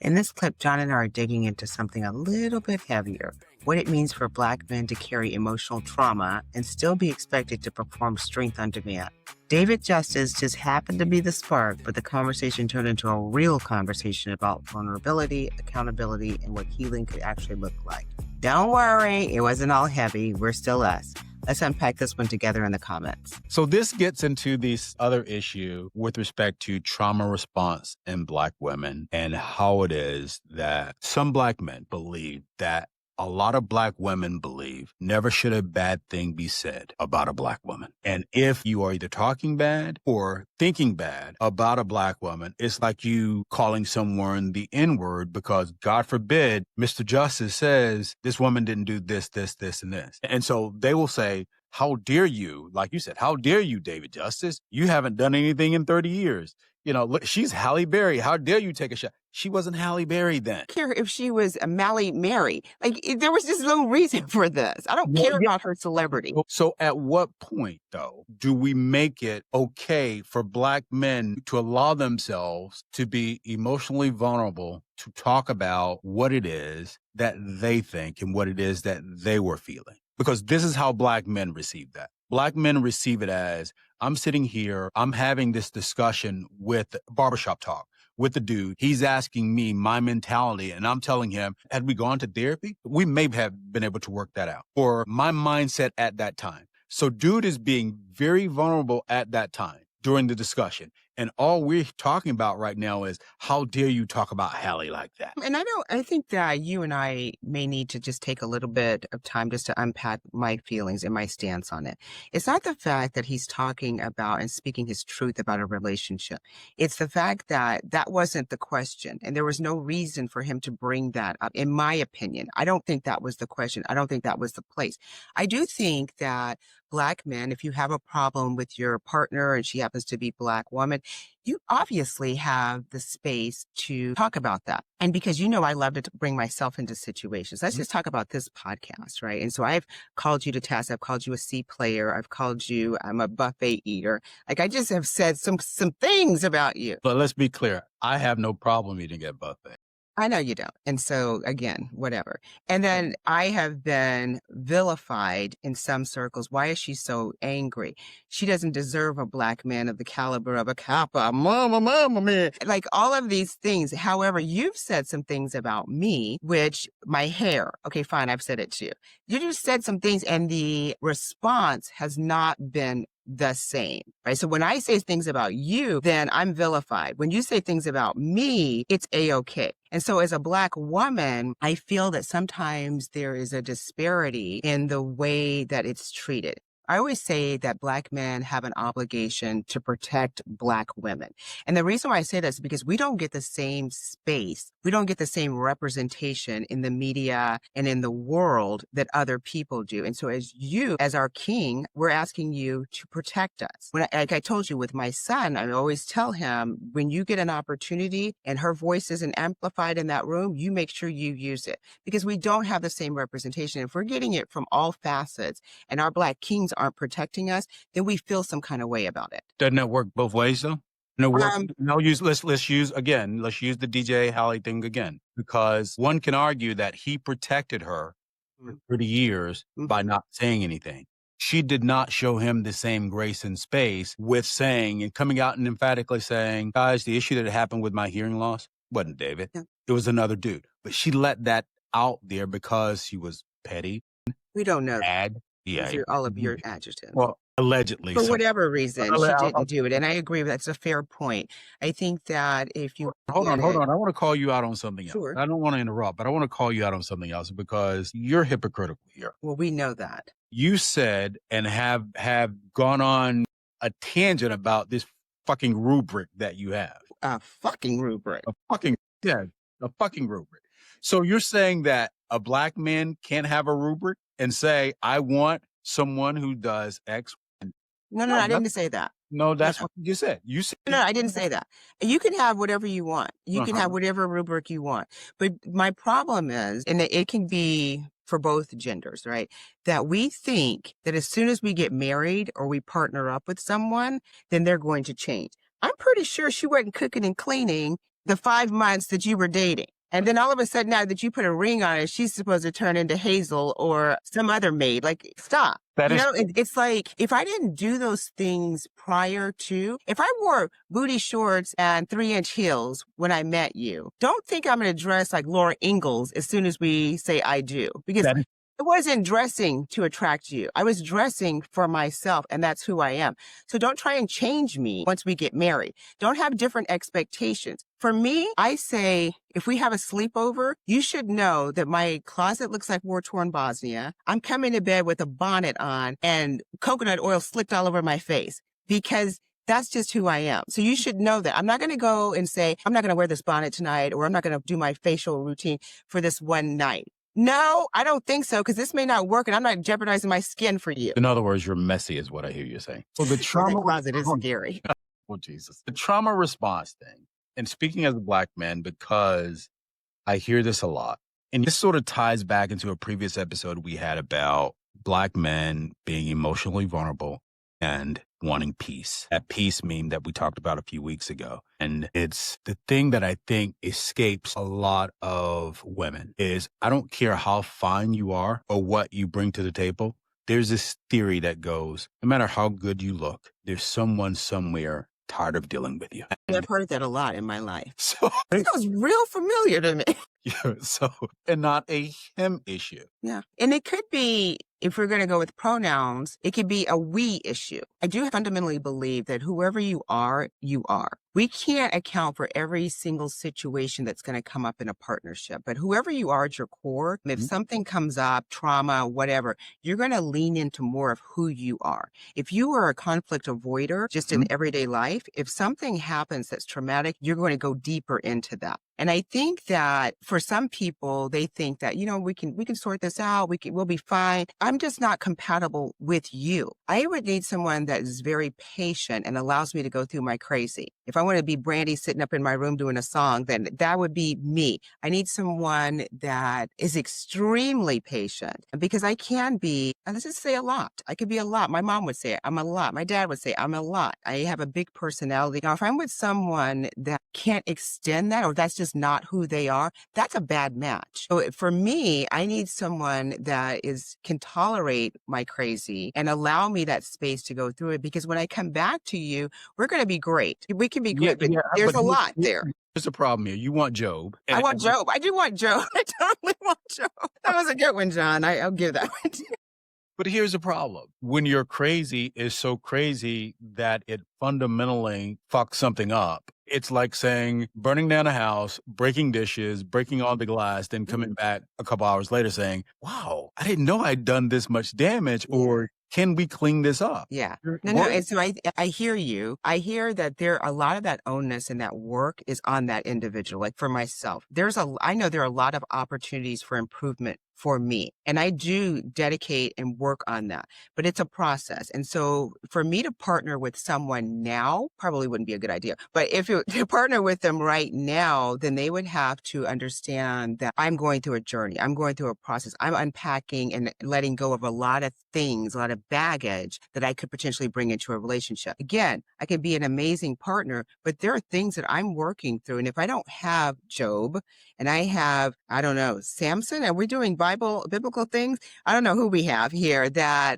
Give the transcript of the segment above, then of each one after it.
In this clip, John and I are digging into something a little bit heavier, what it means for Black men to carry emotional trauma and still be expected to perform strength on demand. David Justice just happened to be the spark, but the conversation turned into a real conversation about vulnerability, accountability, and what healing could actually look like. Don't worry, it wasn't all heavy. We're still us. Let's unpack this one together in the comments. So this gets into this other issue with respect to trauma response in Black women and how it is that some Black men believe that a lot of Black women believe never should a bad thing be said about a Black woman. And if you are either talking bad or thinking bad about a Black woman, it's like you calling someone the N-word because, God forbid, Mr. Justice says this woman didn't do this, this, this, and this. And so they will say, how dare you, like you said, how dare you, David Justice? You haven't done anything in 30 years. You know, look, she's Halle Berry. How dare you take a shot? She wasn't Halle Berry then. I don't care if she was a Mally Mary. There was just no reason for this. I don't care about her celebrity. So at what point, though, do we make it okay for Black men to allow themselves to be emotionally vulnerable to talk about what it is that they think and what it is that they were feeling? Because this is how Black men receive that. Black men receive it as, I'm sitting here, I'm having this discussion with barbershop talk with the dude. He's asking me my mentality, and I'm telling him, had we gone to therapy, we may have been able to work that out. Or my mindset at that time. So dude is being very vulnerable at that time during the discussion. And all we're talking about right now is, how dare you talk about Halle like that? And I think that you and I may need to just take a little bit of time just to unpack my feelings and my stance on it. It's not the fact that he's talking about and speaking his truth about a relationship. It's the fact that that wasn't the question. And there was no reason for him to bring that up, in my opinion. I don't think that was the question. I don't think that was the place. I do think that Black men, if you have a problem with your partner and she happens to be Black woman, you obviously have the space to talk about that. And because I love to bring myself into situations. Let's just talk about this podcast, right? And so I've called you to task. I've called you a C player. I've called you, I'm a buffet eater. I just have said some things about you. But let's be clear. I have no problem eating at buffet. I know you don't. And so again, whatever. And then I have been vilified in some circles. Why is she so angry? She doesn't deserve a Black man of the caliber of a Kappa. Mama, man. Like all of these things. However, you've said some things about me, which my hair. Okay, fine. I've said it too. You just said some things and the response has not been the same, right? So when I say things about you, then I'm vilified. When you say things about me, it's A-okay. And so as a Black woman, I feel that sometimes there is a disparity in the way that it's treated. I always say that Black men have an obligation to protect Black women. And the reason why I say this is because we don't get the same space. We don't get the same representation in the media and in the world that other people do. And so as our king, we're asking you to protect us. Like I told you with my son, I always tell him, when you get an opportunity and her voice isn't amplified in that room, you make sure you use it, because we don't have the same representation. If we're getting it from all facets and our Black kings aren't protecting us, then we feel some kind of way about it. Doesn't that work both ways though? Let's use the DJ Halle thing again, because one can argue that he protected her for 30 years by not saying anything. She did not show him the same grace and space with saying and coming out and emphatically saying, guys, the issue that happened with my hearing loss wasn't David. Yeah. It was another dude. But she let that out there because she was petty. We don't know. Bad. Yeah. These are all of your adjectives. Well, allegedly. For whatever reason, she didn't do it. And I agree with that's a fair point. I think that if you... Hold on. I want to call you out on something else. Sure. I don't want to interrupt, but I want to call you out on something else because you're hypocritical here. Well, we know that. You said and have gone on a tangent about this fucking rubric that you have. A fucking rubric. A fucking rubric. So you're saying that a Black man can't have a rubric and say, I want someone who does X. No, I didn't say that. No, that's what you said. You said no, I didn't say that. You can have whatever you want. You can have whatever rubric you want. But my problem is, and it can be for both genders, right? That we think that as soon as we get married or we partner up with someone, then they're going to change. I'm pretty sure she wasn't cooking and cleaning the 5 months that you were dating. And then all of a sudden, now that you put a ring on it, she's supposed to turn into Hazel or some other maid. Like, stop. That is It's like if I didn't do those things prior to, if I wore booty shorts and 3-inch heels when I met you, don't think I'm going to dress like Laura Ingalls as soon as we say I do, because that is I wasn't dressing to attract you. I was dressing for myself, and that's who I am. So don't try and change me once we get married. Don't have different expectations. For me, I say, if we have a sleepover, you should know that my closet looks like war-torn Bosnia. I'm coming to bed with a bonnet on and coconut oil slicked all over my face, because that's just who I am. So you should know that. I'm not going to go and say, I'm not going to wear this bonnet tonight, or I'm not going to do my facial routine for this one night. No, I don't think so, because this may not work, and I'm not jeopardizing my skin for you. in other words, you're messy is what I hear you saying. Well, the That trauma closet is scary. Oh, Jesus. The trauma response thing. And speaking as a Black man, because I hear this a lot, and this sort of ties back into a previous episode we had about Black men being emotionally vulnerable and wanting peace. That peace meme that we talked about a few weeks ago. And it's the thing that I think escapes a lot of women is, I don't care how fine you are or what you bring to the table. There's this theory that goes, no matter how good you look, there's someone somewhere tired of dealing with you. And I've heard that a lot in my life. So, It was real familiar to me. yeah, and not a him issue. Yeah. And it could be, if we're going to go with pronouns, it could be a we issue. I do fundamentally believe that whoever you are, you are. We can't account for every single situation that's going to come up in a partnership, but whoever you are at your core, if something comes up, trauma, whatever, you're going to lean into more of who you are. If you are a conflict avoider just in everyday life, if something happens that's traumatic, you're going to go deeper into that. And I think that for some people, they think that, we can sort this out. We'll be fine. I'm just not compatible with you. I would need someone that is very patient and allows me to go through my crazy. If I want to be Brandy sitting up in my room doing a song, then that would be me. I need someone that is extremely patient, because I can be, let's just say, a lot. I could be a lot. My mom would say I'm a lot. My dad would say I'm a lot. I have a big personality. Now, if I'm with someone that can't extend that, or that's just not who they are, that's a bad match. So for me, I need someone that can tolerate my crazy and allow me that space to go through it, because when I come back to you, we're going to be great. We can be great, but there's a lot there. There's a problem here. You want Job. I want Job. I do want Job. I totally want Job. That was a good one, John. I'll give that one to you. But here's the problem. When you're crazy is so crazy that it fundamentally fucks something up. It's like saying, burning down a house, breaking dishes, breaking all the glass, then coming back a couple hours later saying, wow, I didn't know I'd done this much damage, or can we clean this up? Yeah. No. And so I hear you. I hear that a lot of that onus and that work is on that individual. Like for myself, I know there are a lot of opportunities for improvement for me. And I do dedicate and work on that, but it's a process. And so for me to partner with someone now probably wouldn't be a good idea. But if you to partner with them right now, then they would have to understand that I'm going through a journey. I'm going through a process. I'm unpacking and letting go of a lot of things, a lot of baggage that I could potentially bring into a relationship. Again, I can be an amazing partner, but there are things that I'm working through. And if I don't have Job and I have, I don't know, Samson, and we're doing biblical things, I don't know who we have here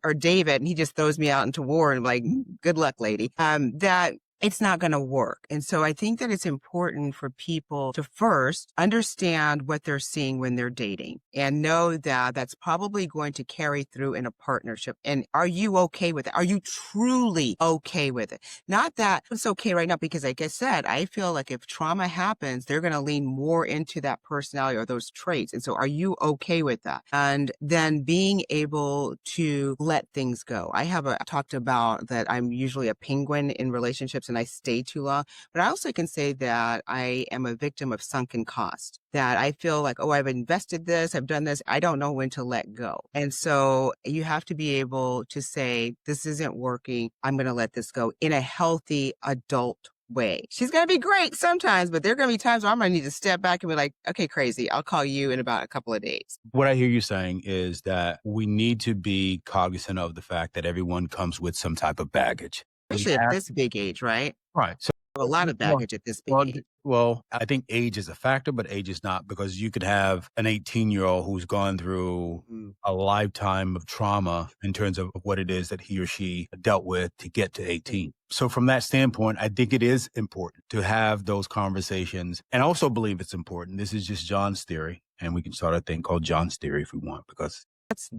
or David, and he just throws me out into war and I'm like, good luck, lady, that it's not going to work. And so I think that it's important for people to first understand what they're seeing when they're dating and know that that's probably going to carry through in a partnership. And are you okay with it? Are you truly okay with it? Not that it's okay right now, because like I said, I feel like if trauma happens, they're going to lean more into that personality or those traits. And so are you okay with that? And then being able to let things go. I talked about that I'm usually a penguin in relationships and I stay too long. But I also can say that I am a victim of sunken cost, that I feel like, oh, I've invested this, I've done this, I don't know when to let go. And so you have to be able to say, this isn't working, I'm going to let this go in a healthy adult way. She's going to be great sometimes, but there are going to be times where I'm going to need to step back and be like, okay, crazy, I'll call you in about a couple of days. What I hear you saying is that we need to be cognizant of the fact that everyone comes with some type of baggage. Especially at this big age, right? Right. So A lot of Well, baggage at this big well, age. I think age is a factor, but age is not, because you could have an 18-year-old who's gone through a lifetime of trauma in terms of what it is that he or she dealt with to get to 18. So from that standpoint, I think it is important to have those conversations. And I also believe it's important. This is just John's theory, and we can start a thing called John's theory if we want, because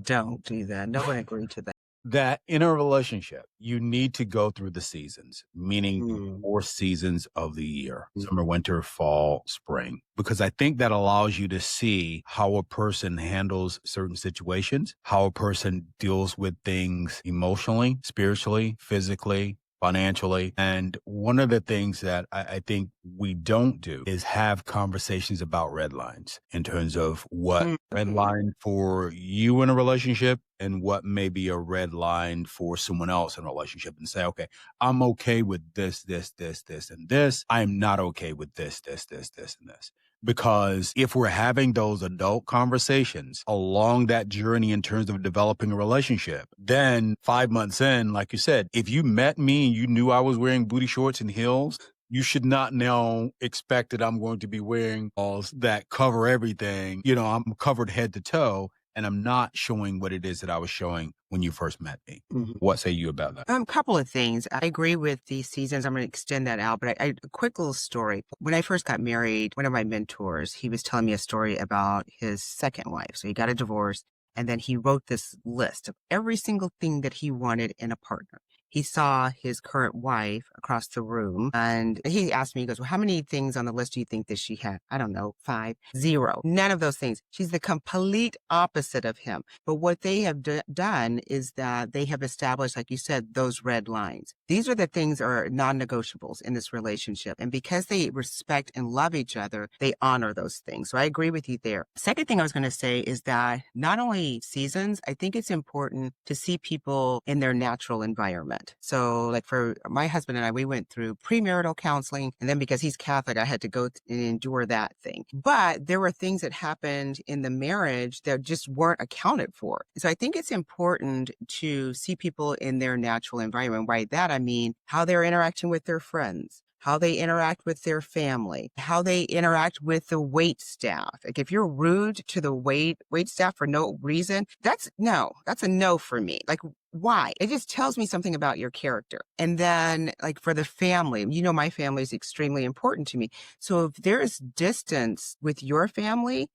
Don't do that. No one agreed to that. that in a relationship, you need to go through the seasons, meaning the Mm. 4 seasons of the year: summer, winter, fall, spring, because I think that allows you to see how a person handles certain situations, how a person deals with things emotionally, spiritually, physically, financially. And one of the things that I think we don't do is have conversations about red lines in terms of what red line for you in a relationship and what may be a red line for someone else in a relationship, and say, okay, I'm okay with this, this, this, this, and this. I'm not okay with this, this, this, this, and this. Because if we're having those adult conversations along that journey in terms of developing a relationship, then 5 months in, like you said, if you met me and you knew I was wearing booty shorts and heels, you should not now expect that I'm going to be wearing balls that cover everything. I'm covered head to toe, and I'm not showing what it is that I was showing when you first met me. What say you about that? Couple of things. I agree with the seasons. I'm going to extend that out, but a quick little story. When I first got married, one of my mentors, he was telling me a story about his second wife. So he got a divorce, and then he wrote this list of every single thing that he wanted in a partner. He saw his current wife across the room, and he asked me, he goes, well, how many things on the list do you think that she had? I don't know, 5, 0, none of those things. She's the complete opposite of him. But what they have done is that they have established, like you said, those red lines. These are the things that are non-negotiables in this relationship. And because they respect and love each other, they honor those things. So I agree with you there. Second thing I was going to say is that not only seasons, I think it's important to see people in their natural environment. So like for my husband and I, we went through premarital counseling, and then because he's Catholic, I had to go and endure that thing. But there were things that happened in the marriage that just weren't accounted for. So I think it's important to see people in their natural environment. By that, I mean how they're interacting with their friends, how they interact with their family, how they interact with the wait staff. Like if you're rude to the wait staff for no reason, that's a no for me. Like, why? It just tells me something about your character. And then like for the family, my family is extremely important to me. So if there's distance with your family,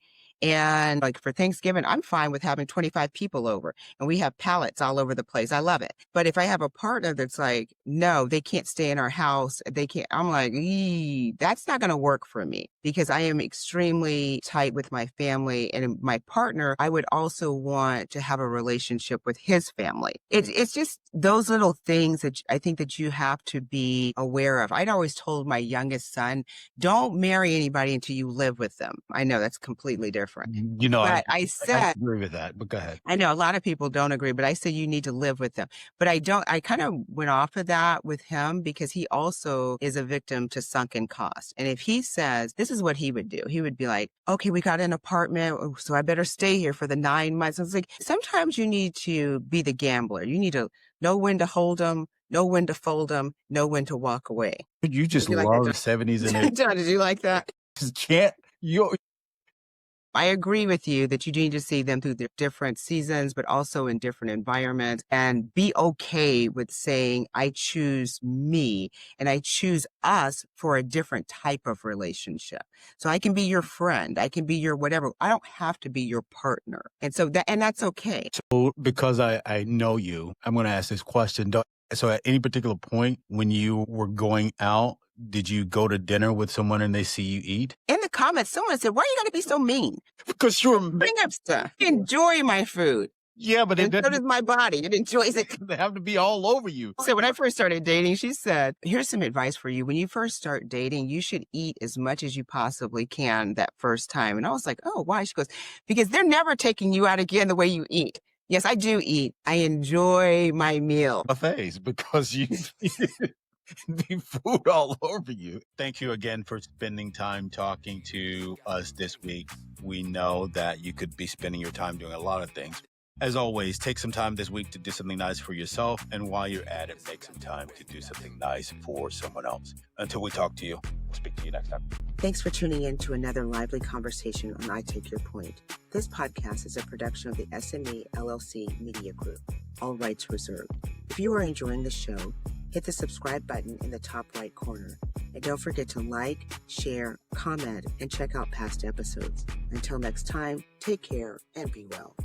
and like for Thanksgiving, I'm fine with having 25 people over and we have pallets all over the place. I love it. But if I have a partner that's like, no, they can't stay in our house, they can't, I'm like, that's not going to work for me, because I am extremely tight with my family, and my partner, I would also want to have a relationship with his family. It's just those little things that I think that you have to be aware of. I'd always told my youngest son, don't marry anybody until you live with them. I know that's completely different. But I said, agree with that, but go ahead. I know a lot of people don't agree, but I say you need to live with them. But I kind of went off of that with him because he also is a victim to sunken cost. And if he says, this is what he would do. He would be like, okay, we got an apartment, so I better stay here for the 9 months. I was like, sometimes you need to be the gambler. You need to know when to hold them, know when to fold them, know when to walk away. You just Did you like love that, the 70s and 80s. John, did you like that? I agree with you that you need to see them through their different seasons, but also in different environments, and be okay with saying, I choose me and I choose us for a different type of relationship. So I can be your friend. I can be your whatever. I don't have to be your partner. And so that's okay. So because I know you, I'm going to ask this question. So at any particular point when you were going out, did you go to dinner with someone and they see you eat? In the comments, someone said, why you got to be so mean? Because you're Bring up stuff. Enjoy my food. Yeah, but so does my body. It enjoys it. They have to be all over you. So when I first started dating, she said, here's some advice for you. When you first start dating, you should eat as much as you possibly can that first time. And I was like, oh, why? She goes, because they're never taking you out again the way you eat. Yes, I do eat. I enjoy my meal. Buffets, because you be food all over you. Thank you again for spending time talking to us this week. We know that you could be spending your time doing a lot of things. As always, take some time this week to do something nice for yourself. And while you're at it, make some time to do something nice for someone else. Until we talk to you, we'll speak to you next time. Thanks for tuning in to another lively conversation on I Take Your Point. This podcast is a production of the SME LLC Media Group. All rights reserved. If you are enjoying the show, hit the subscribe button in the top right corner. And don't forget to like, share, comment, and check out past episodes. Until next time, take care and be well.